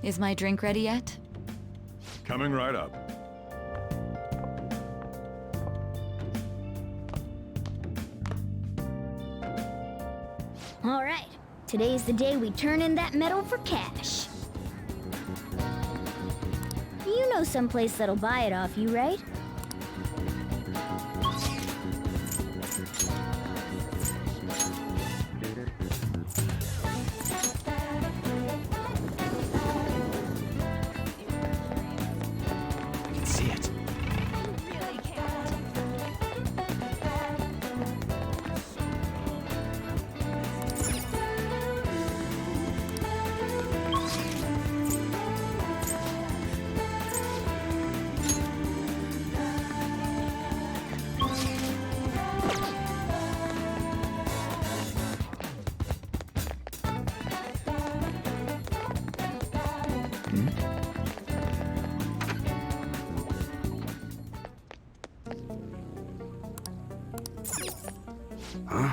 Is my drink ready yet? Coming right up. All right, today's the day we turn in that medal for cash. You know someplace that'll buy it off you, right? I can see it. Huh?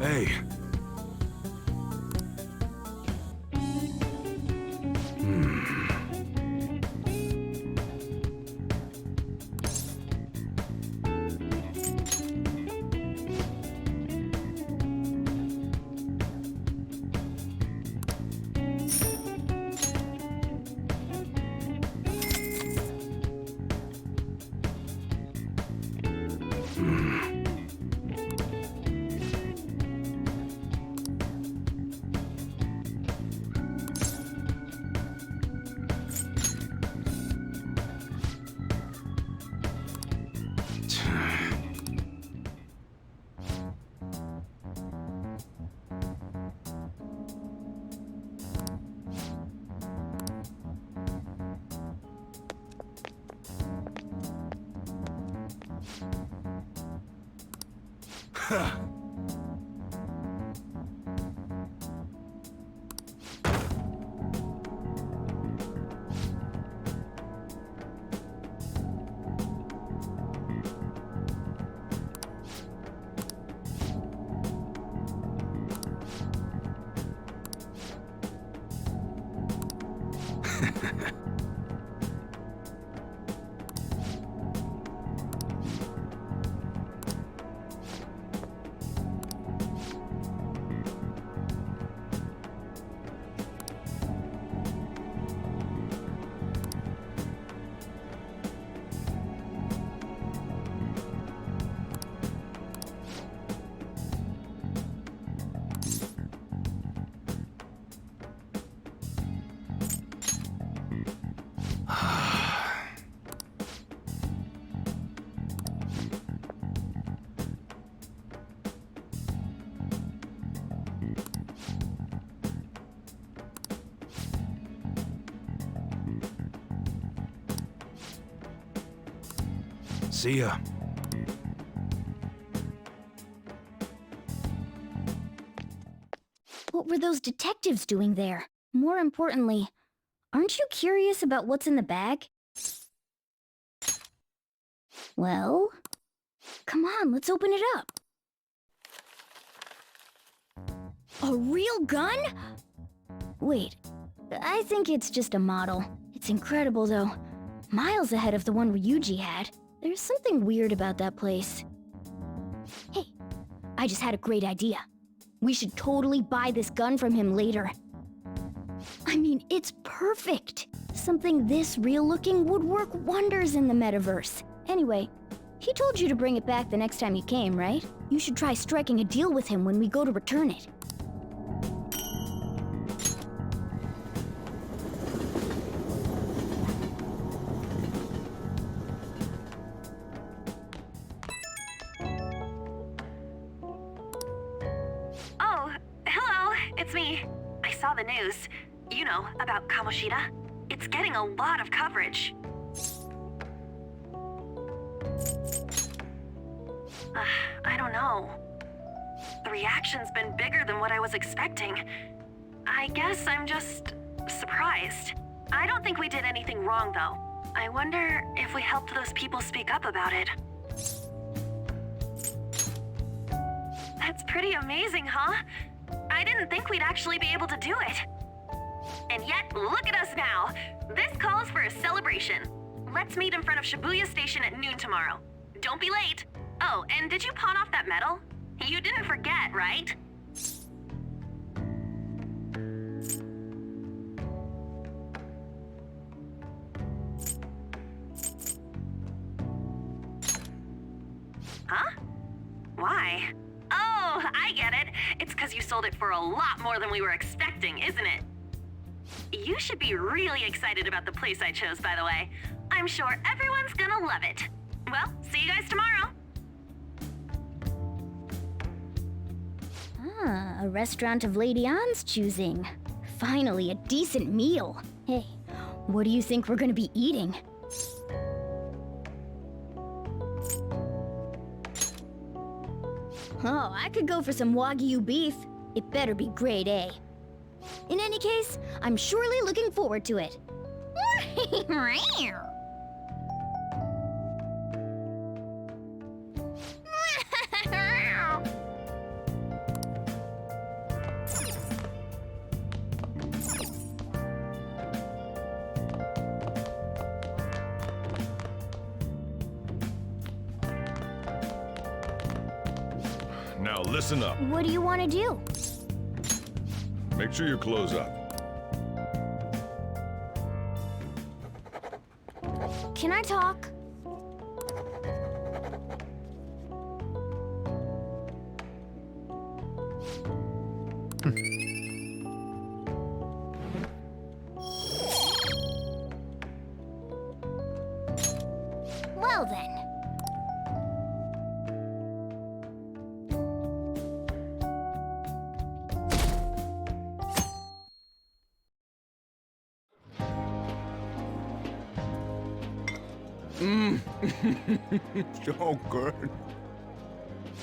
Hey. See ya. What were those detectives doing there? More importantly, aren't you curious about what's in the bag? Well, come on, let's open it up. A real gun? Wait, I think it's just a model. It's incredible, though. Miles ahead of the one Ryuji had. There's something weird about that place. Hey, I just had a great idea. We should totally buy this gun from him later. I mean, it's perfect. Something this real-looking would work wonders in the metaverse. Anyway, he told you to bring it back the next time you came, right? You should try striking a deal with him when we go to return it. It's me. I saw the news. You know, about Kamoshida. It's getting a lot of coverage. I don't know. The reaction's been bigger than what I was expecting. I guess I'm just surprised. I don't think we did anything wrong, though. I wonder if we helped those people speak up about it. That's pretty amazing, huh? I didn't think we'd actually be able to do it. And yet, look at us now. This calls for a celebration. Let's meet in front of Shibuya Station at noon tomorrow. Don't be late. Oh, and did you pawn off that medal? You didn't forget, right? Huh? Why? Oh, I get it. It's because you sold it for a lot more than we were expecting, isn't it? You should be really excited about the place I chose, by the way. I'm sure everyone's gonna love it. Well, see you guys tomorrow. Ah, a restaurant of Lady Ann's choosing. Finally, a decent meal. Hey, what do you think we're gonna be eating? Oh, I could go for some Wagyu beef. It better be grade A. In any case, I'm surely looking forward to it. Now listen up. What do you want to do? Make sure you close up. Can I talk? Well then. So good.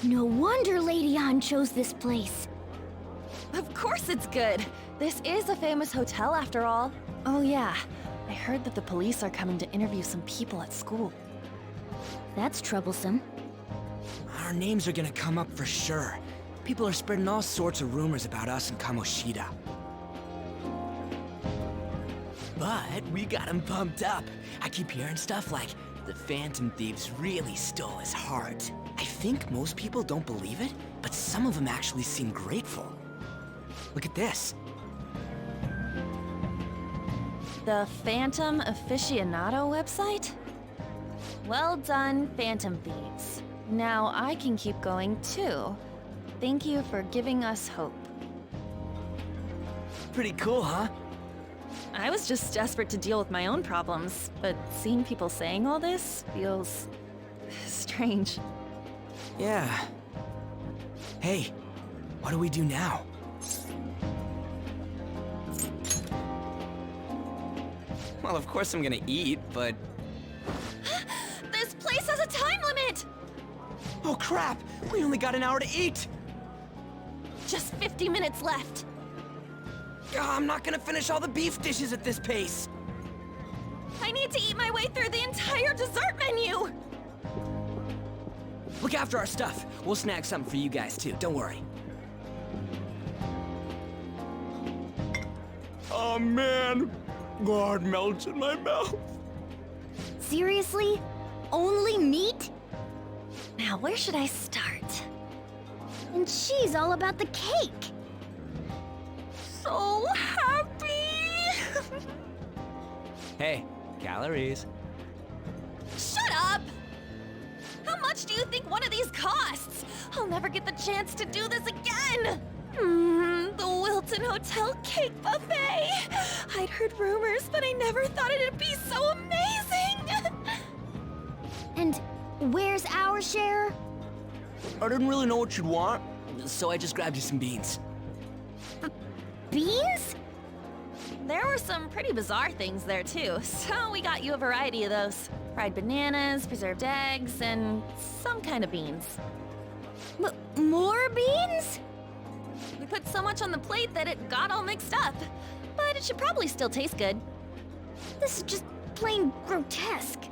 No wonder Lady Ann chose this place. Of course it's good. This is a famous hotel after all. Oh yeah, I heard that the police are coming to interview some people at school. That's troublesome. Our names are gonna come up for sure. People are spreading all sorts of rumors about us and Kamoshida. But we got him pumped up. I keep hearing stuff like the Phantom Thieves really stole his heart. I think most people don't believe it, but some of them actually seem grateful. Look at this. The Phantom Aficionado website? Well done, Phantom Thieves. Now I can keep going too. Thank you for giving us hope. Pretty cool, huh? I was just desperate to deal with my own problems, but seeing people saying all this feels strange. Yeah. Hey, what do we do now? Well, of course I'm gonna eat, but... This place has a time limit! Oh crap! We only got an hour to eat! Just 50 minutes left. I'm not gonna finish all the beef dishes at this pace! I need to eat my way through the entire dessert menu! Look after our stuff. We'll snag something for you guys too, don't worry. Oh man! God melts in my mouth. Seriously? Only meat? Now, where should I start? And she's all about the cake. So happy! Hey, calories. Shut up! How much do you think one of these costs? I'll never get the chance to do this again! The Wilton Hotel Cake Buffet! I'd heard rumors, but I never thought it'd be so amazing! And where's our share? I didn't really know what you'd want, so I just grabbed you some beans. Beans? There were some pretty bizarre things there too, so we got you a variety of those. Fried bananas, preserved eggs, and some kind of beans. More beans? We put so much on the plate that it got all mixed up. But it should probably still taste good. This is just plain grotesque.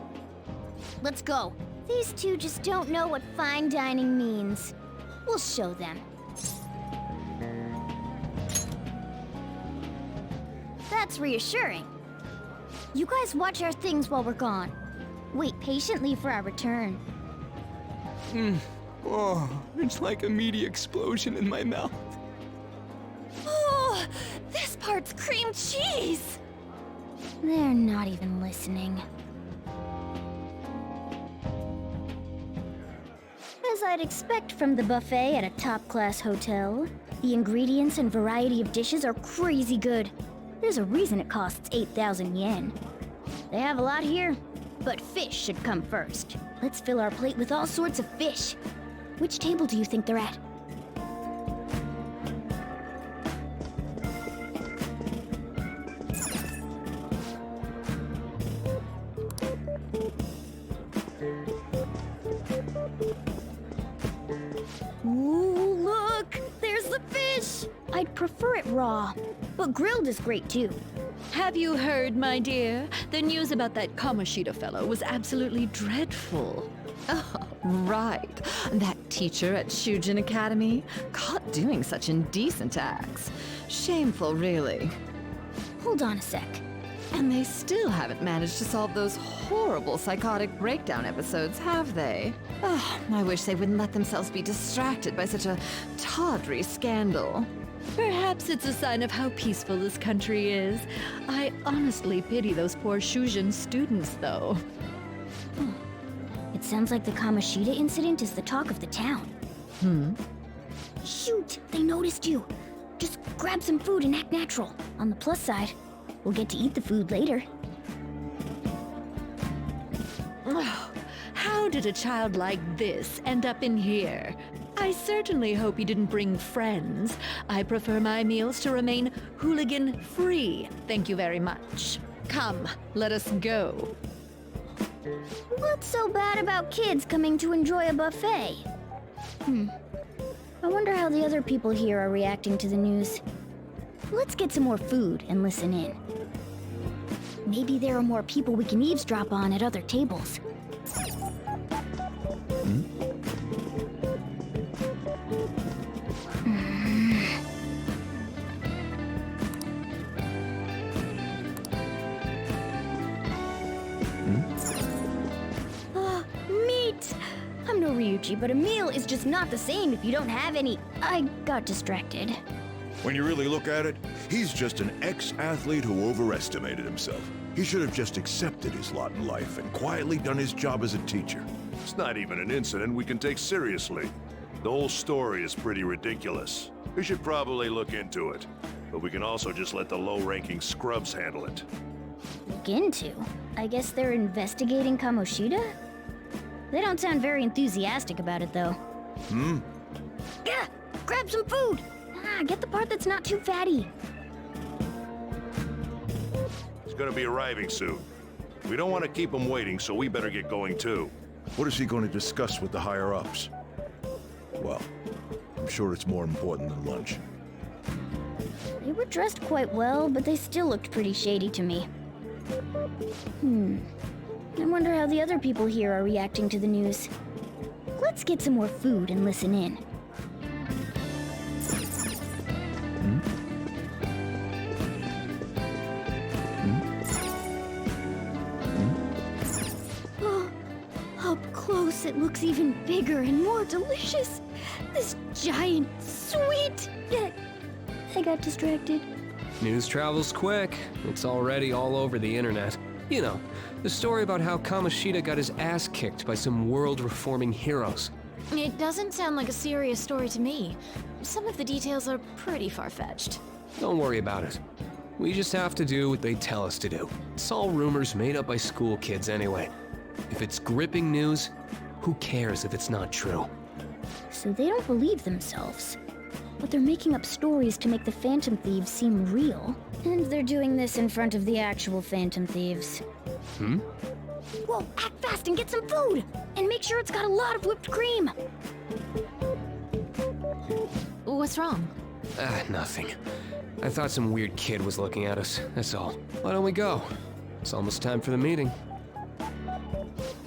Let's go. These two just don't know what fine dining means. We'll show them. That's reassuring. You guys watch our things while we're gone. Wait patiently for our return. Oh, it's like a meaty explosion in my mouth. Oh, this part's cream cheese! They're not even listening. As I'd expect from the buffet at a top-class hotel, the ingredients and variety of dishes are crazy good. There's a reason it costs 8,000 yen. They have a lot here, but fish should come first. Let's fill our plate with all sorts of fish. Which table do you think they're at? Ooh, look! There's the fish! I'd prefer it raw, but grilled is great too. Have you heard, my dear? The news about that Kamoshida fellow was absolutely dreadful. Oh, right. That teacher at Shujin Academy, caught doing such indecent acts. Shameful, really. Hold on a sec. And they still haven't managed to solve those horrible psychotic breakdown episodes, have they? Oh, I wish they wouldn't let themselves be distracted by such a tawdry scandal. Perhaps it's a sign of how peaceful this country is. I honestly pity those poor Shujin students, though. It sounds like the Kamoshida incident is the talk of the town. Shoot, they noticed you. Just grab some food and act natural. On the plus side, we'll get to eat the food later. Oh, how did a child like this end up in here? I certainly hope he didn't bring friends. I prefer my meals to remain hooligan-free. Thank you very much. Come, let us go. What's so bad about kids coming to enjoy a buffet? I wonder how the other people here are reacting to the news. Let's get some more food and listen in. Maybe there are more people we can eavesdrop on at other tables. Meat! I'm no Ryuji, but a meal is just not the same if you don't have any. I got distracted. When you really look at it, he's just an ex-athlete who overestimated himself. He should have just accepted his lot in life and quietly done his job as a teacher. It's not even an incident we can take seriously. The whole story is pretty ridiculous. We should probably look into it. But we can also just let the low-ranking scrubs handle it. Look into? I guess they're investigating Kamoshida? They don't sound very enthusiastic about it, though. Yeah, grab some food! Get the part that's not too fatty. He's gonna be arriving soon. We don't want to keep him waiting, so we better get going too. What is he going to discuss with the higher-ups? Well, I'm sure it's more important than lunch. They were dressed quite well, but they still looked pretty shady to me. I wonder how the other people here are reacting to the news. Let's get some more food and listen in. Oh, up close it looks even bigger and more delicious. This giant, sweet... I got distracted. News travels quick. It's already all over the internet. You know, the story about how Kamoshida got his ass kicked by some world-reforming heroes. It doesn't sound like a serious story to me. Some of the details are pretty far-fetched. Don't worry about it. We just have to do what they tell us to do. It's all rumors made up by school kids anyway. If it's gripping news, who cares if it's not true? So they don't believe themselves. But they're making up stories to make the Phantom Thieves seem real. And they're doing this in front of the actual Phantom Thieves. Whoa, act fast and get some food! And make sure it's got a lot of whipped cream! What's wrong? Nothing. I thought some weird kid was looking at us, that's all. Why don't we go? It's almost time for the meeting.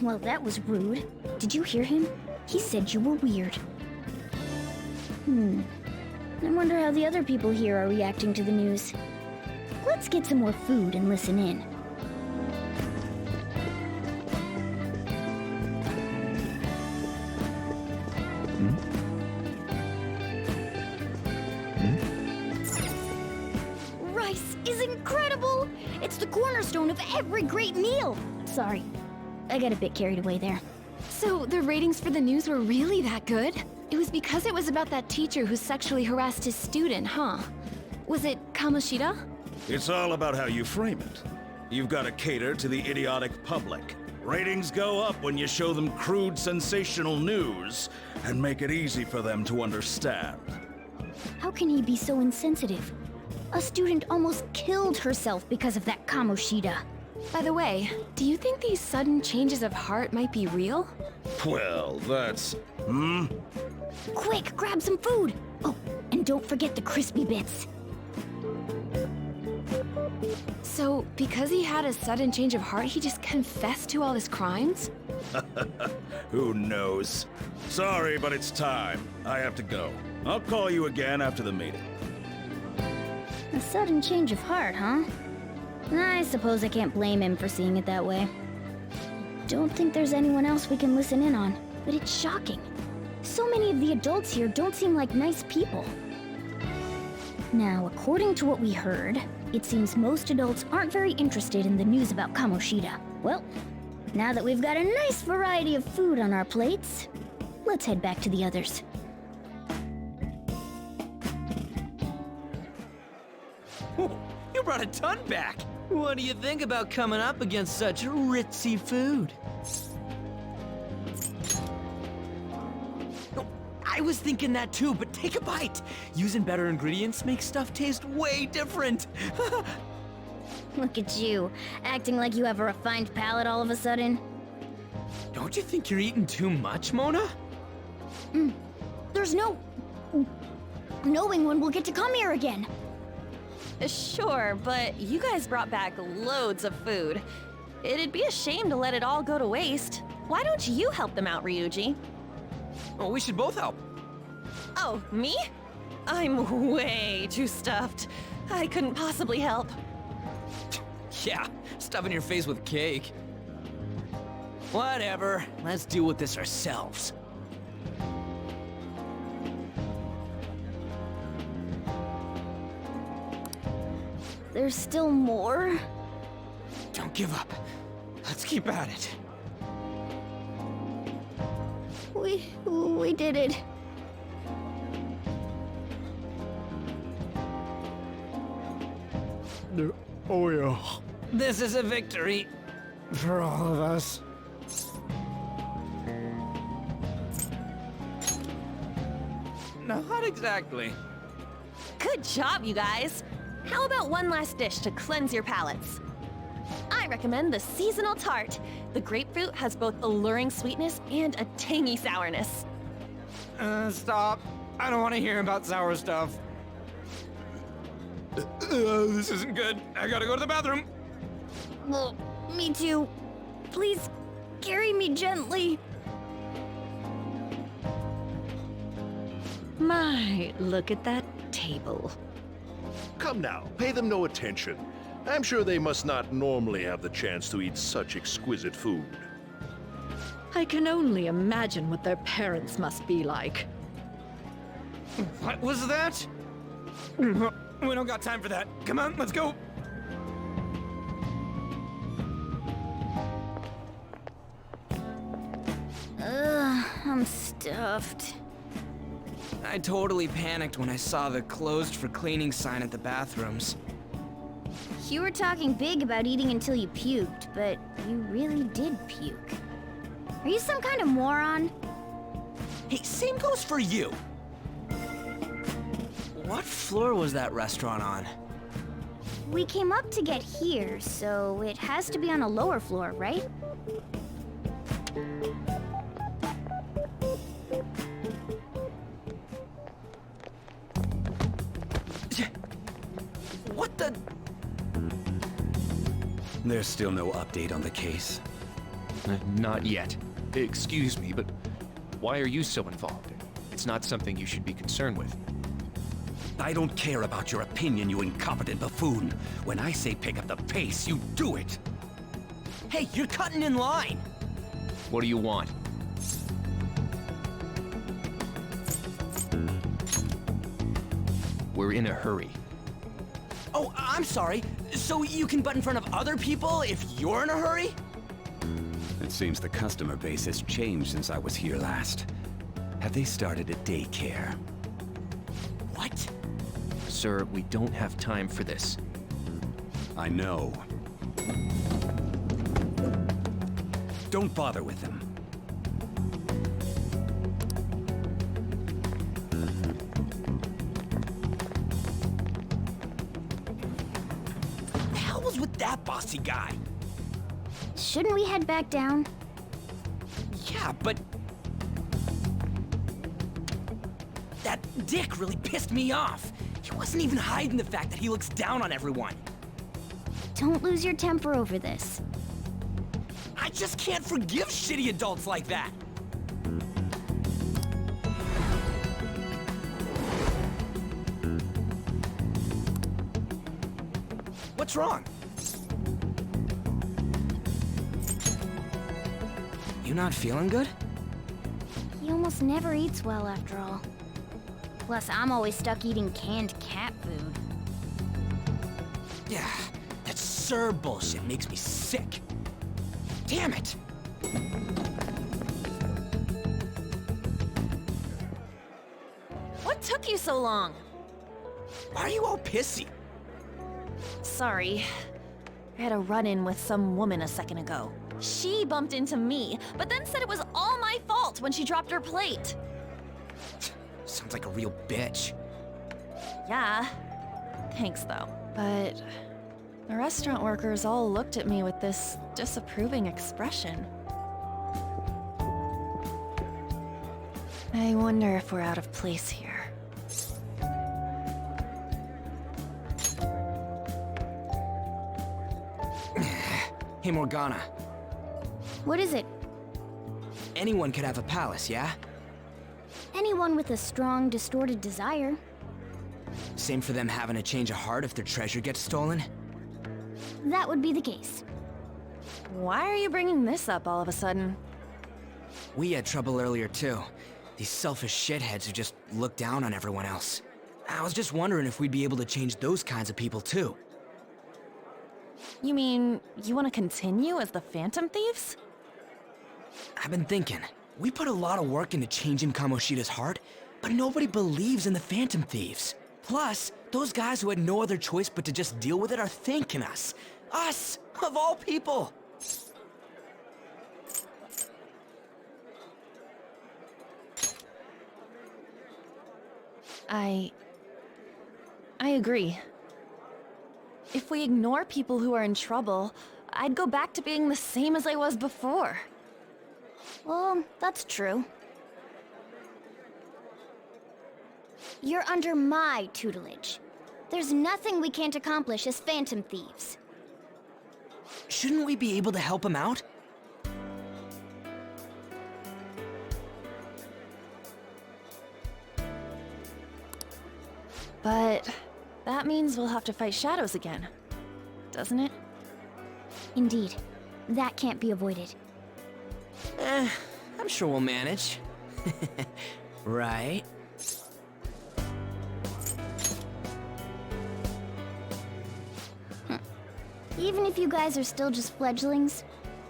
Well, that was rude. Did you hear him? He said you were weird. I wonder how the other people here are reacting to the news. Let's get some more food and listen in. Rice is incredible! It's the cornerstone of every great meal! Sorry, I got a bit carried away there. So the ratings for the news were really that good? It was because it was about that teacher who sexually harassed his student, huh? Was it Kamoshida? It's all about how you frame it. You've got to cater to the idiotic public. Ratings go up when you show them crude, sensational news and make it easy for them to understand. How can he be so insensitive? A student almost killed herself because of that Kamoshida. By the way, do you think these sudden changes of heart might be real? Well, that's... Quick, grab some food! Oh, and don't forget the crispy bits. So, because he had a sudden change of heart, he just confessed to all his crimes? Who knows? Sorry, but it's time. I have to go. I'll call you again after the meeting. A sudden change of heart, huh? I suppose I can't blame him for seeing it that way. Don't think there's anyone else we can listen in on, but it's shocking. So many of the adults here don't seem like nice people. Now, according to what we heard, it seems most adults aren't very interested in the news about Kamoshida. Well, now that we've got a nice variety of food on our plates, let's head back to the others. You brought a ton back! What do you think about coming up against such ritzy food? I was thinking that too, but take a bite! Using better ingredients makes stuff taste way different! Look at you, acting like you have a refined palate all of a sudden. Don't you think you're eating too much, Mona? There's no knowing when we'll get to come here again. Sure, but you guys brought back loads of food. It'd be a shame to let it all go to waste. Why don't you help them out, Ryuji? Well, we should both help. Oh, me? I'm way too stuffed. I couldn't possibly help. Yeah, stuffing your face with cake. Whatever, let's deal with this ourselves. There's still more? Don't give up. Let's keep at it. We did it. Oh yeah. This is a victory. For all of us. Not exactly. Good job, you guys. How about one last dish to cleanse your palates? I recommend the seasonal tart. The grapefruit has both alluring sweetness and a tangy sourness. Stop. I don't want to hear about sour stuff. This isn't good. I gotta go to the bathroom. Well, me too. Please, carry me gently. My, look at that table. Come now, pay them no attention. I'm sure they must not normally have the chance to eat such exquisite food. I can only imagine what their parents must be like. What was that? We don't got time for that. Come on, let's go. I'm stuffed. I totally panicked when I saw the closed for cleaning sign at the bathrooms. You were talking big about eating until you puked, but you really did puke. Are you some kind of moron? Hey, same goes for you. What floor was that restaurant on? We came up to get here, so it has to be on a lower floor, right? What the? There's still no update on the case. Not yet. Excuse me, but why are you so involved? it's not something you should be concerned with. I don't care about your opinion, you incompetent buffoon. When I say pick up the pace, you do it. Hey, you're cutting in line! What do you want? We're in a hurry. Oh, I'm sorry. So you can butt in front of other people if you're in a hurry? It seems the customer base has changed since I was here last. Have they started a daycare? What? Sir, we don't have time for this. I know. Don't bother with them. The hell was with that bossy guy? Shouldn't we head back down? Yeah, but... that dick really pissed me off. He wasn't even hiding the fact that he looks down on everyone. Don't lose your temper over this. I just can't forgive shitty adults like that. What's wrong? You not feeling good? He almost never eats well after all. Plus, I'm always stuck eating canned cat food. Yeah, that Sir bullshit makes me sick. Damn it! What took you so long? Why are you all pissy? Sorry. I had a run-in with some woman a second ago. She bumped into me, but then said it was all my fault when she dropped her plate. Sounds like a real bitch. Yeah. Thanks, though. But the restaurant workers all looked at me with this disapproving expression. I wonder if we're out of place here. Hey, Morgana. What is it? Anyone could have a palace, yeah? Anyone with a strong, distorted desire. Same for them having a change of heart if their treasure gets stolen? That would be the case. Why are you bringing this up all of a sudden? We had trouble earlier, too. These selfish shitheads who just look down on everyone else. I was just wondering if we'd be able to change those kinds of people, too. You mean, you want to continue as the Phantom Thieves? I've been thinking. We put a lot of work into changing Kamoshida's heart, but nobody believes in the Phantom Thieves. Plus, those guys who had no other choice but to just deal with it are thanking us. Us, of all people! I agree. If we ignore people who are in trouble, I'd go back to being the same as I was before. Well, that's true. You're under my tutelage. There's nothing we can't accomplish as Phantom Thieves. Shouldn't we be able to help him out? But that means we'll have to fight shadows again, doesn't it? Indeed. That can't be avoided. I'm sure we'll manage. Right? Even if you guys are still just fledglings,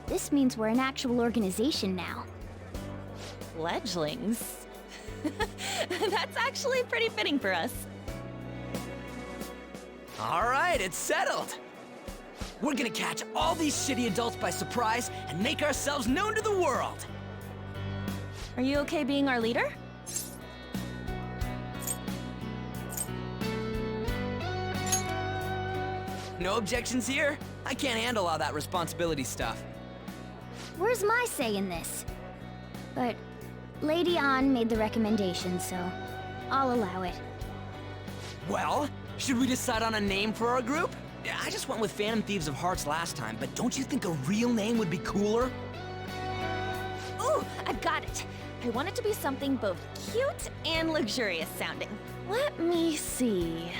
this means we're an actual organization now. Fledglings? That's actually pretty fitting for us. All right, it's settled. We're gonna catch all these shitty adults by surprise and make ourselves known to the world. Are you okay being our leader? No objections here? I can't handle all that responsibility stuff. Where's my say in this? But Lady An made the recommendation, so I'll allow it. Well, should we decide on a name for our group? I just went with Phantom Thieves of Hearts last time, but don't you think a real name would be cooler? Ooh, I've got it. I want it to be something both cute and luxurious sounding. Let me see.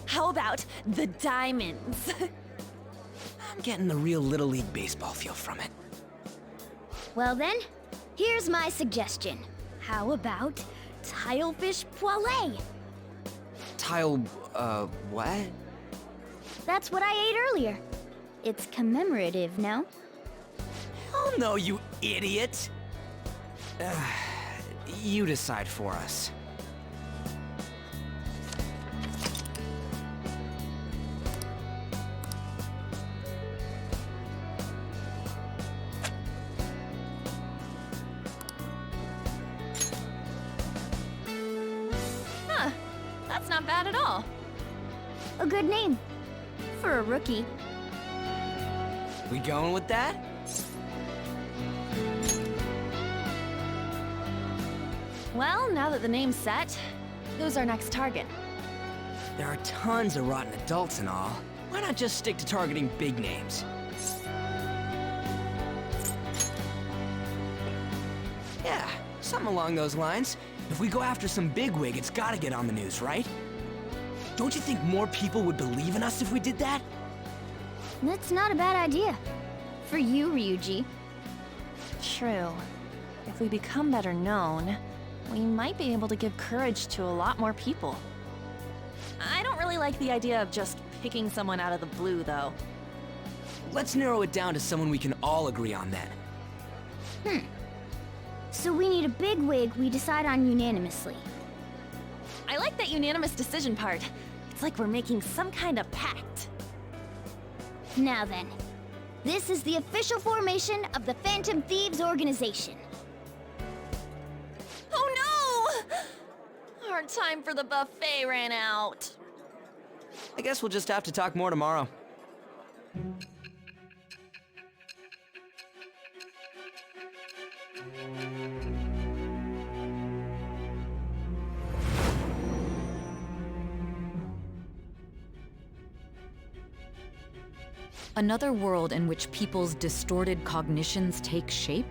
How about the diamonds? I'm getting the real Little League Baseball feel from it. Well then, here's my suggestion. How about Tilefish Poêlée? What? That's what I ate earlier. It's commemorative, no? Oh no, you idiot! You decide for us. Huh, that's not bad at all. A good name. For a rookie. We going with that? Well, now that the name's set, who's our next target? There are tons of rotten adults and all. Why not just stick to targeting big names? Yeah, something along those lines. If we go after some bigwig, it's gotta get on the news, right? Don't you think more people would believe in us if we did that? That's not a bad idea. For you, Ryuji. True. If we become better known, we might be able to give courage to a lot more people. I don't really like the idea of just picking someone out of the blue, though. Let's narrow it down to someone we can all agree on then. So we need a big wig we decide on unanimously. I like that unanimous decision part. It's like we're making some kind of pact. Now then, this is the official formation of the Phantom Thieves organization. Oh no! Our time for the buffet ran out. I guess we'll just have to talk more tomorrow. Another world in which people's distorted cognitions take shape?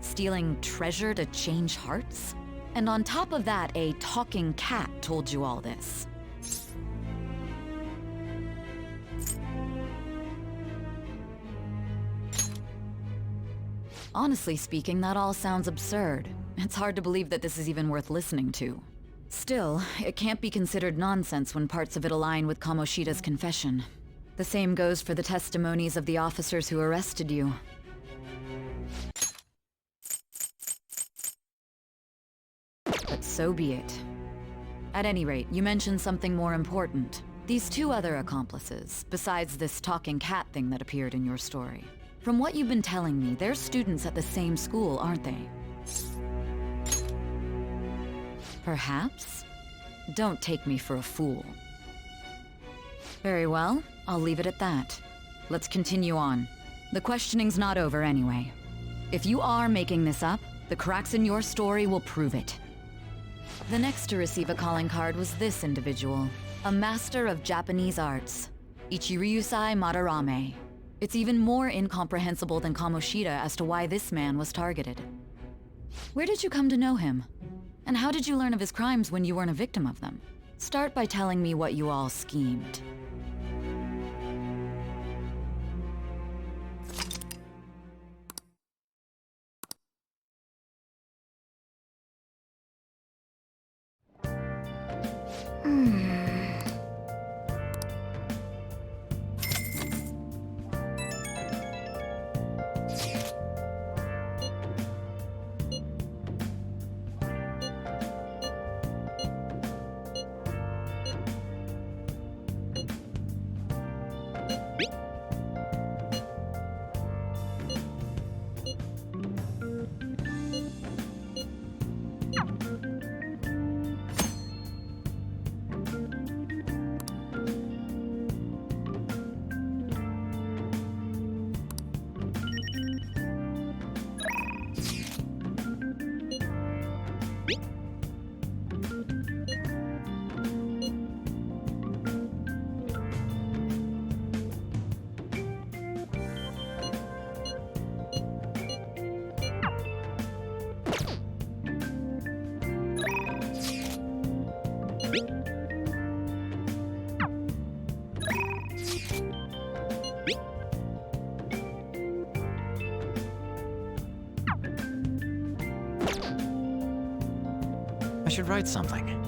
Stealing treasure to change hearts? And on top of that, a talking cat told you all this. Honestly speaking, that all sounds absurd. It's hard to believe that this is even worth listening to. Still, it can't be considered nonsense when parts of it align with Kamoshida's confession. The same goes for the testimonies of the officers who arrested you. But so be it. At any rate, you mentioned something more important. These two other accomplices, besides this talking cat thing that appeared in your story. From what you've been telling me, they're students at the same school, aren't they? Perhaps? Don't take me for a fool. Very well, I'll leave it at that. Let's continue on. The questioning's not over anyway. If you are making this up, the cracks in your story will prove it. The next to receive a calling card was this individual, a master of Japanese arts, Ichiryusai Madarame. It's even more incomprehensible than Kamoshida as to why this man was targeted. Where did you come to know him? And how did you learn of his crimes when you weren't a victim of them? Start by telling me what you all schemed. I should write something.